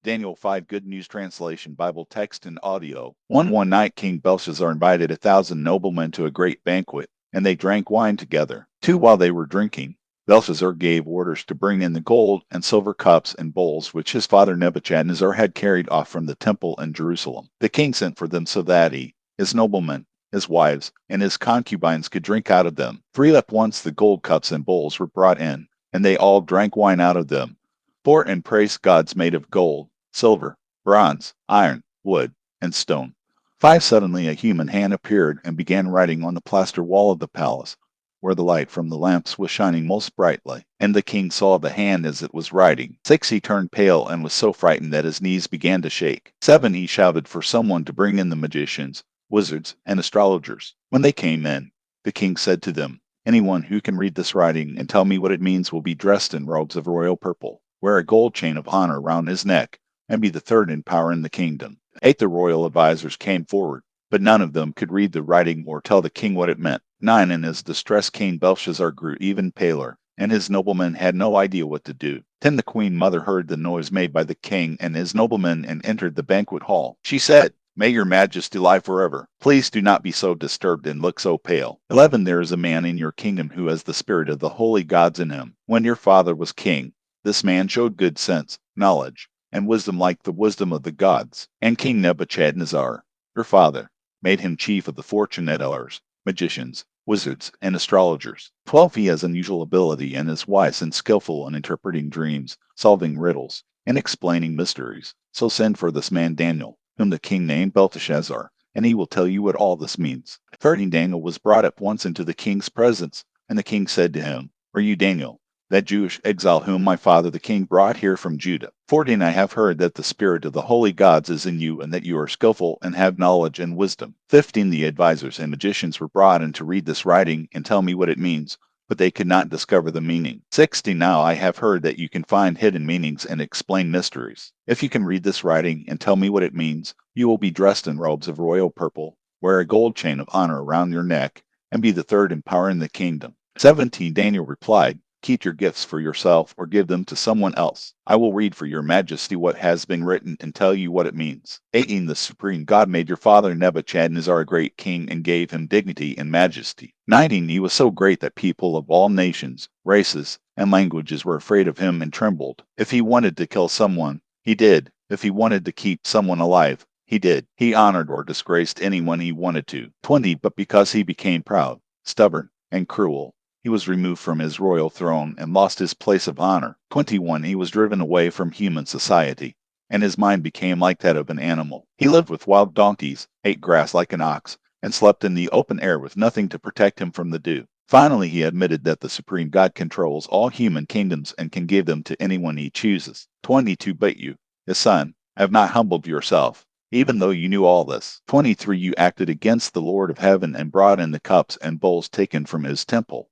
Daniel 5 Good News Translation Bible text and audio. One night King Belshazzar invited 1,000 noblemen to a great banquet, and they drank wine together. While they were drinking, Belshazzar gave orders to bring in the gold and silver cups and bowls which his father Nebuchadnezzar had carried off from the temple in Jerusalem. The king sent for them so that he, his noblemen, his wives, and his concubines could drink out of them. At once the gold cups and bowls were brought in, and they all drank wine out of them. For and praised gods made of gold, silver, bronze, iron, wood, and stone. Suddenly a human hand appeared and began writing on the plaster wall of the palace, where the light from the lamps was shining most brightly. And the king saw the hand as it was writing. He turned pale and was so frightened that his knees began to shake. He shouted for someone to bring in the magicians, wizards, and astrologers. When they came in, the king said to them, "Anyone who can read this writing and tell me what it means will be dressed in robes of royal purple, wear a gold chain of honor round his neck, and be the third in power in the kingdom." The royal advisers came forward, but none of them could read the writing or tell the king what it meant. In his distress King Belshazzar grew even paler, and his noblemen had no idea what to do. The queen mother heard the noise made by the king and his noblemen and entered the banquet hall. She said, "May your majesty live forever. Please do not be so disturbed and look so pale. There is a man in your kingdom who has the spirit of the holy gods in him. When your father was king, this man showed good sense, knowledge, and wisdom like the wisdom of the gods. And King Nebuchadnezzar, your father, made him chief of the fortune tellers, magicians, wizards, and astrologers. He has unusual ability and is wise and skillful in interpreting dreams, solving riddles, and explaining mysteries. So send for this man Daniel, whom the king named Belteshazzar, and he will tell you what all this means." Daniel was brought at once into the king's presence, and the king said to him, "Are you Daniel, that Jewish exile whom my father the king brought here from Judah? 14 I have heard that the spirit of the holy gods is in you, and that you are skillful and have knowledge and wisdom." 15 The advisers and magicians were brought in to read this writing and tell me what it means, but they could not discover the meaning. 16 Now I have heard that you can find hidden meanings and explain mysteries. If you can read this writing and tell me what it means, you will be dressed in robes of royal purple, wear a gold chain of honor around your neck, and be the third in power in the kingdom. 17 Daniel replied, "Keep your gifts for yourself or give them to someone else. I will read for your majesty what has been written and tell you what it means." 18 The supreme God made your father Nebuchadnezzar a great king and gave him dignity and majesty. 19 He was so great that people of all nations, races, and languages were afraid of him and trembled. If he wanted to kill someone, he did. If he wanted to keep someone alive, he did. He honored or disgraced anyone he wanted to. 20 But because he became proud, stubborn, and cruel, he was removed from his royal throne and lost his place of honor. 21 He was driven away from human society, and his mind became like that of an animal. He lived with wild donkeys, ate grass like an ox, and slept in the open air with nothing to protect him from the dew. Finally, he admitted that the supreme God controls all human kingdoms and can give them to anyone he chooses. 22 But you, his son, have not humbled yourself, even though you knew all this. 23 You acted against the Lord of heaven and brought in the cups and bowls taken from his temple.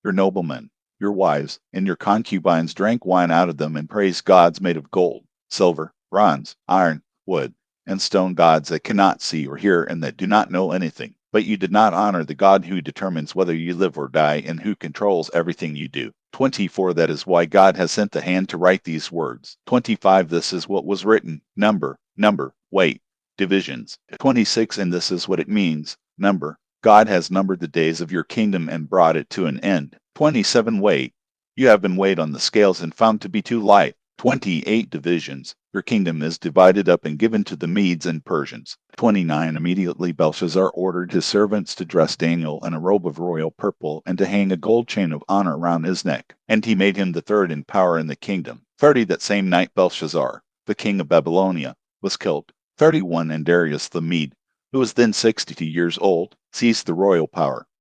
Your noblemen, your wives, and your concubines drank wine out of them and praised gods made of gold, silver, bronze, iron, wood, and stone, gods that cannot see or hear and that do not know anything. But you did not honor the God who determines whether you live or die and who controls everything you do. 24 That is why God has sent the hand to write these words. 25 This is what was written: number, weight, divisions. 26 And this is what it means: number. God has numbered the days of your kingdom and brought it to an end. 27 Weight. You have been weighed on the scales and found to be too light. 28 Divisions. Your kingdom is divided up and given to the Medes and Persians. 29 Immediately Belshazzar ordered his servants to dress Daniel in a robe of royal purple and to hang a gold chain of honor around his neck. And he made him the third in power in the kingdom. 30 That same night Belshazzar, the king of Babylonia, was killed. 31 And Darius the Mede, who was then 62 years old, seized the royal power.